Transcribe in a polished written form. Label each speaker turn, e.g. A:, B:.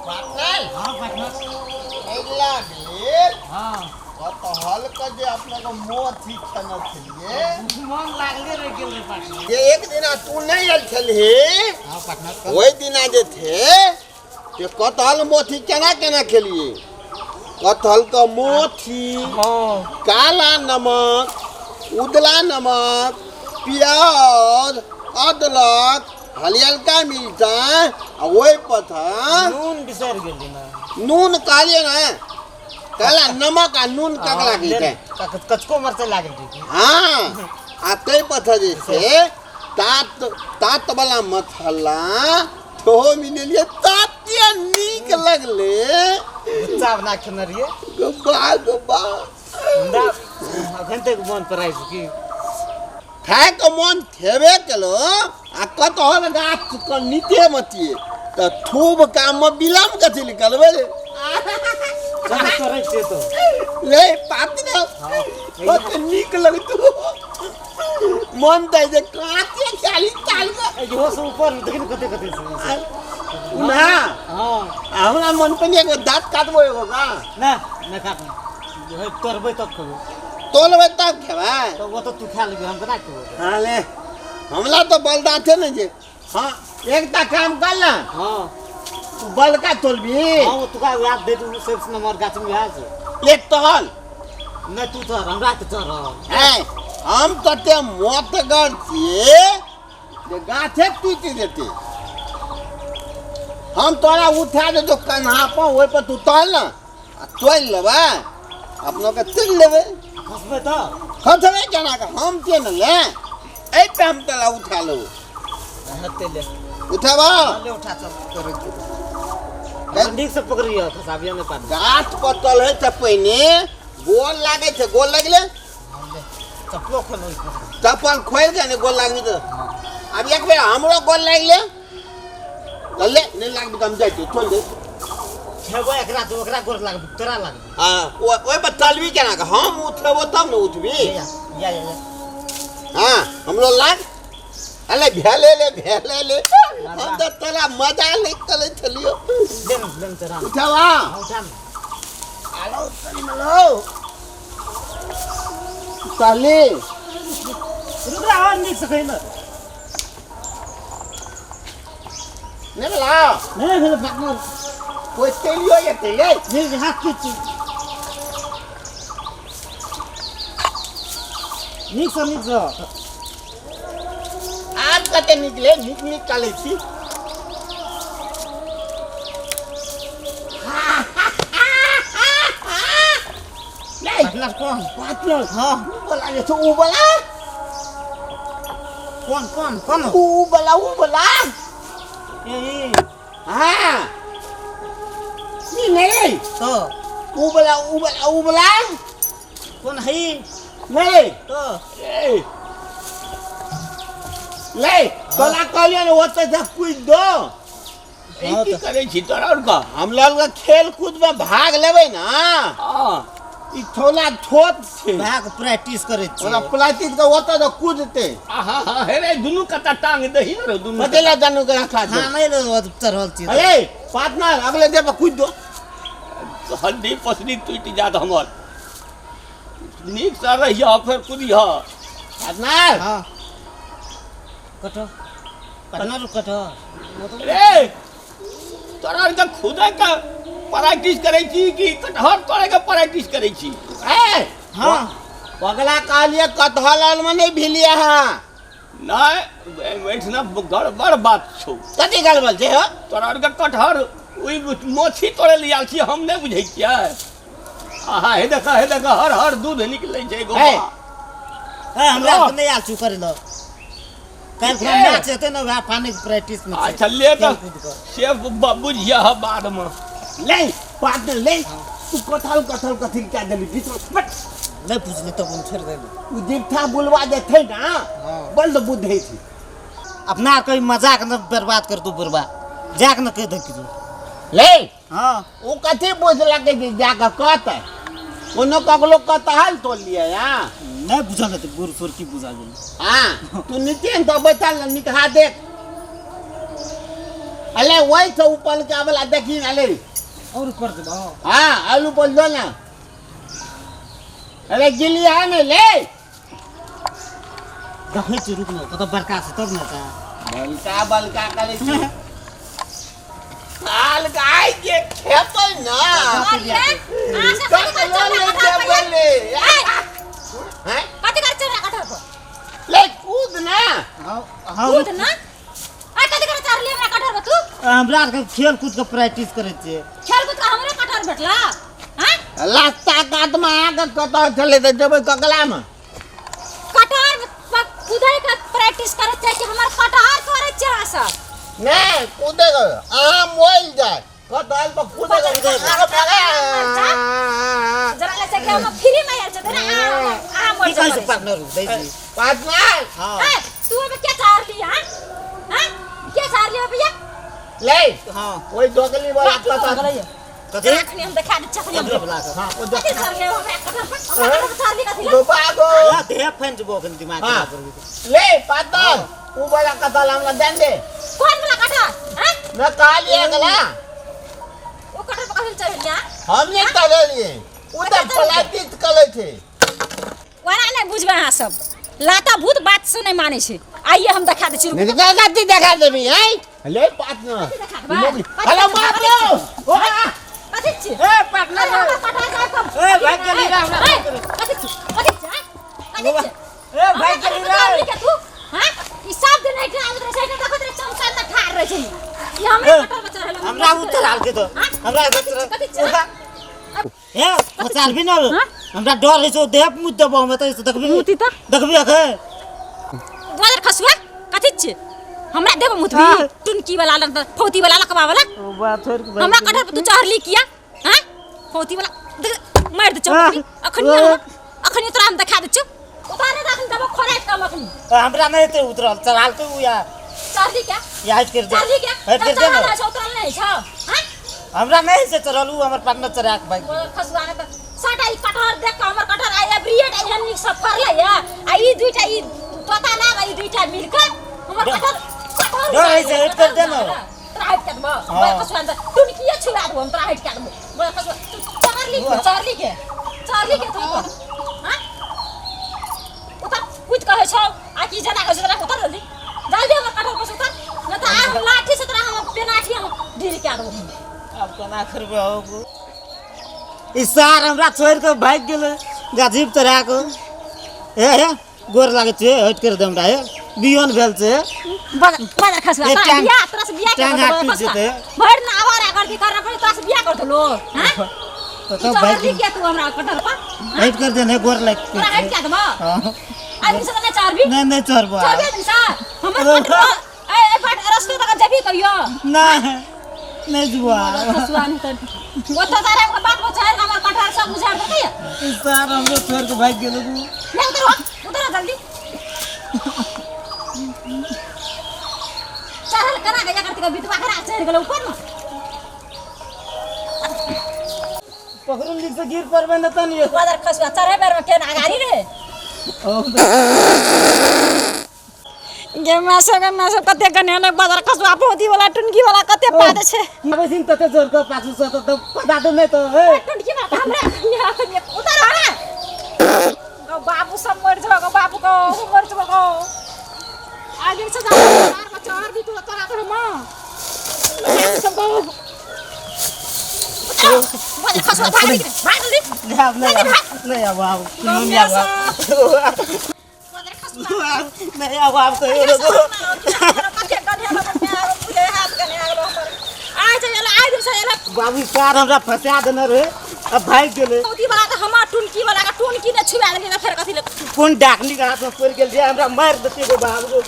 A: Partner
B: हाँ partner
A: एला भेल
B: हाँ
A: कटहल का जे अपना को मोथी खाना छलिए
B: मन लागले रह गेल रे पार्टनर
A: ये एक दिना तू नहीं आयल छलही
B: हाँ पार्टनर
A: वही दिना जे थे ये कटहल मोथी केना केना खेलिए कटहल का मोथी
B: हाँ
A: काला नमक उजला नमक प्याज अदरक हल्का मिर्चा वही पथा
B: नून बिसर गेल ना
A: नून काले ना काला नमक आ नून ककला के
B: कचको मरचा लागल रे
A: हाँ आते पथा जैसे तात तात वाला मसाला तो मिले लिए तातिया नीक लगले
B: गुच्चा बना के नरिए
A: गब्बा गब्बा
B: ना घंटे को मन पर आइस की
A: खाए को मन थेबे केलो आ कटहल गाछ को नीचे मतिए त थूब काम में बिलम कथि निकलबे
B: चल करे से तो
A: ले पातना बहुत नीक लगतु मन दे जे काचे खाली चाल
B: ए जो से ऊपर देखिन कते कते से
A: ना
B: हां
A: हमरा मन पे एगो दांत काटबो एगो का
B: ना ना काट जो है तोरबे तक खबो
A: तोलबे तब खेबा
B: तो वो तो तू खा लेबे हम बना के
A: हां ले हमला तो बलदा थे न जे हां एकटा काम कर ना
B: हां
A: तू बलका तोलबी
B: हां वो तू का याद दे दू सबसे नंबर गाछ में है से
A: ले तोल
B: ना तू तो हमरा के चढ़
A: है हम कते मोतगर छिए जे गाछे टूट देते हम तोरा उठा दे तो कन्हा पर ओइ पर तू तोल ना आ तोल लेबे अपनो के तिल लेबे
B: हंसबे तो
A: खतरे जना का हम के न ले ए पे हम तला उठा लो
B: हते ले
A: उठावा
B: ले उठा चल करे ठीक से पकड़ियो खसाबिया में पानी
A: गाछ पतल है त पहिने गोल लागे छे गोल लगले
B: चप्पलो खोलो
A: चप्पल खोल के ने गोल लागबी तो अब एक बेर हमरो गोल लागले ले नहीं लागबी त हम जाई छोड़ दे
B: छेबो एकरा तो ओकरा गोर लाग तोरा लाग
A: हां ओइ पर तलबी केना का हम उठबो तब न उठबी
B: या
A: हां हमरो लाग अले भेले ले हम तो तोरा मजा ले चले चलियो
B: लेन तोरा
A: उठावा
B: उठा
A: आलो चली मलो चली
B: रुद्रा और निक सकै न
A: नहीं ला
B: नहीं भेल पार्टनर
A: कोई तेलियो ये तेले
B: नहीं हाथ खींच निक से
A: आज कते निकले निक चले छी नहीं
B: पार्टनर कौन
A: पार्टनर
B: हां
A: बोला ये तो ऊ बोला
B: कौन
A: ऊ बोला
B: ए
A: हां नहीं
B: तो
A: ऊ बोला
B: कौन है
A: नहीं
B: तो
A: ले तोला कहलिए न ओते से कुछ दो
B: हाँ
A: की
B: तो-
A: करे छी तोरा और का हम लोग का खेल कूद में भाग लेबै ना हां ई थोला छोट छे
B: भाग प्रैक्टिस करे छी
A: ओला प्लास्टिक का ओते तो कूदते
C: आहा हेरे दुनु कता टांग दही न रे दुनु
A: बतेला जानू के रखा दो
B: हां नहीं रे चढ़ल छी
A: अरे पार्टनर अगले दे पर कूद दो
C: हड्डी पसली टूट जात हमर नीक से रहिया फिर कुदिया
A: पार्टनर
B: हां कटो पार्टनर कटो
C: रे तोरा के खुदा का प्रैक्टिस करे छी कि कटहर तोरे के प्रैक्टिस करे छी
A: ए
B: हां
A: अगला कहलिए कटहल में नहीं भिलिया है
C: नहीं बैठना गड़बड़ बात छौ
A: कथी गड़बड़ छे हो
C: तोरा के कटहर ओई मोछी तोरे लिया छी हम नहीं बुझै छियै आहा हे देखा हर हर दूध निकलै छै गोबा
A: हे।
B: हमरा के नहीं आल चुकर लो कल
C: ए।
B: मैच हेते ना वहाँ पानी की प्रैक्टिस में
C: अच्छा ले तो
B: खेल कूद कर।
C: से बुझिया बाद में
A: ले पार्टनर ले तू कटहल कथी क्या देली बीच में फट
B: नहीं पूछले तब हम छोड़ देबे
A: उ दीपथा बुलवा जे थे ना
B: हां
A: बंद बुद्धि थी
B: अपना कोई मजाक न बर्बाद कर तू बर्बाद जाक न कह दे कि
A: ले
B: हां
A: वो कथी बुझला के जे जाके कहते कोनो कगलो कटहल तो लिया या
B: नहीं बुझल है तो गुर सुर की बुझा गेल
A: हां तू नीचे तो बैठल निकहा देख अले वही से ऊपर के वाला देखी ना ले
B: और ऊपर से बा
A: हाँ आलू पर दो ना अरे गिली है ना ले
B: देखै छी रुक न कत बरका से तब न ता
A: बलका करे छी साल गाय के खेतै ना हैं
D: कथी कर चढ़ा कटहर पर
A: ले कूद ना
B: हां
D: कूद ना आ कथी कर चार ले हमरा कटहर पर तू
B: हमरा के खेल कूद के प्रैक्टिस करे छियै
D: खेल कूद का हमरे कटहर भेटला हैं
A: लास्ता काट में आके कत चले त जब ककला में
D: कटहर पर कूदे का प्रैक्टिस करे छै कि हमर कटहर करे छै अहाँ सब
A: ने कूदे आम मोइल जाए कटहल पर कूदे
D: जरा ले से कि हम फ्री में आयल छै ना आ मोर
B: की से पार्टनर दै छी
A: पार्टनर
B: हां
D: ए तू अब क्या चार ली हैं हैं क्या चार लिया भैया
A: ले
B: हां
A: ओई दोगली वाला कटहल
B: कथि
D: अखनी हम देखा दे छखनी हम
B: बला के
A: हां ओ
D: कथी चार ले हमरा कटहर पर चार ली कथी
A: दो बागो
B: या दे फैन जबो के दिमाग
A: हाँ।
B: खराब कर
A: ले पार्टनर ऊ वाला कटहल हमरा देन दे
D: कौन वाला कटहर हैं
A: न कालिया गला
D: वो कटहर पर कथी चढ़ लिया
A: हमने करे लिए उधर पलाटित कले थे
D: वाला नहीं बुझबे अहाँ सब लाता भूत बात से नहीं माने छे आइए हम दिखा दे छी
A: नहीं का गति देखा देबी हैं ले पार्टनर हेलो मारो
D: कथी छी
B: ए पार्टनर ए भाई के लीरा हमरा
D: कथी छी कथी छी कथी छी
B: ए भाई के लीरा
D: तू हां ई सब दिन नहीं ठाड़ रहे छै देखो तेरे चमका त ठाड़ रहे छै ये हमरे कटहर पर चढ़ल
B: हमरा उतर हाल के तो हमरा
D: कथी छी
B: ए पचाल भी न हमरा डर है जो देह मुद्दा दबो में तो देखबी
D: मुती त
B: देखबी अखे
D: द्वार खसुआ कथी छी हमरा देबो मुतबी टुनकी वाला फौती वाला लकवा वाला
B: बात छोड़ के
D: हमरा कटहर पर तू चढ़ ली किया हैं फौती वाला मार दे चौकरी अखनी तोरा हम दिखा दे छु उतारे राखन दबो खोराट का मखनी
B: हमरा नहीं ते उतरल चलाल तो या
D: चढ़ ली क्या
B: या हट कर दे
D: चढ़ ली क्या
B: हट कर दे ना
D: उतरल नहीं छ हैं
B: हमरा नहीं से चलल उ हमर पार्टनर चढ़ा के भाई
D: खसुआ ने साटा ई कटहर देख के हमर कटहर आय एवरीएट एहन नीक सब फरले या आ ई दुईटा ई तोता ना ई दुईटा मिलके हमर कटहर
B: डर है से हट कर दे ना
D: हाइट कर दबो मैं खसुआ ने टुनकी छुड़ा दबो हम तोरा हाइट कर दबो मैं खसुआ चढ़ ली के तू हां उतर कुछ कहे छौ आ की जना कहे जना उतर जल्दी हमर कटहर पर उतर न त आ लाठी से तोरा हम पेनाठी हम ढील के दबो
B: अब केना करबे हो ई सार हमरा छोड़ के भाग गेले गाजीब तोरा को ए गोर लागे छे हट कर दे हमरा ए बियन भेल छे
D: बाजार खसुआ तोरा से बियाह
B: टांग हाथ टूट जेते
D: भर ना आवारा कर दी करना पड़े तोरा से बियाह कर दलो हैं
B: तो भाग
D: दी के तू हमरा कटहर पर
B: हट कर दे ने गोर लाग के
D: तोरा हट के दबो
B: हां
D: आदमी से ना चार भी
B: नहीं चढ़बो
D: चार भी सा हमर कटहर ए बाट रास्ते तक जबी कहियो
B: नहीं जुआ
D: खसुआ नहीं तो वो तो तारे के बात बचाए हमर कटहर सब उजाड़ दे
B: ई सार हमरो छोड़ के भाग गेले तू
D: ले उतर जल्दी चढ़ल करा के करती के बितवा करा चढ़ गेल ऊपर में
B: पकड़न लिख से गिर परबे न तनी
D: बाजार खसुआ चढ़े बेर में केना गाड़ी रे गेमा से कते गने ने बाजार खसुआ पोदी वाला टुनकी वाला कते पादे छे
B: अब सिंह तते जोर के पाछू से तो पता दे नहीं तो ए
D: टुनकी वाला हमरा उतर रे गो बाबू सब मर जबो गो बाबू को मर जबो गो आगे से जा चार बचार भी तू तोरा कर मां सब गो बाजार खसुआ भाग जल्दी
B: नहीं अब आओ नहीं अब
D: बाजार खसुआ
B: नहीं अब आप तो बाबू सार हमरा फंसा देने रे अब भाग गेले
D: फौती वाला त हमा टुनकी वाला का टुनकी ने छुआ देली ना फेर कथि ले
B: कौन डाकनी का हाथ में पड़ गेल जे हमरा मार देते गो बाबू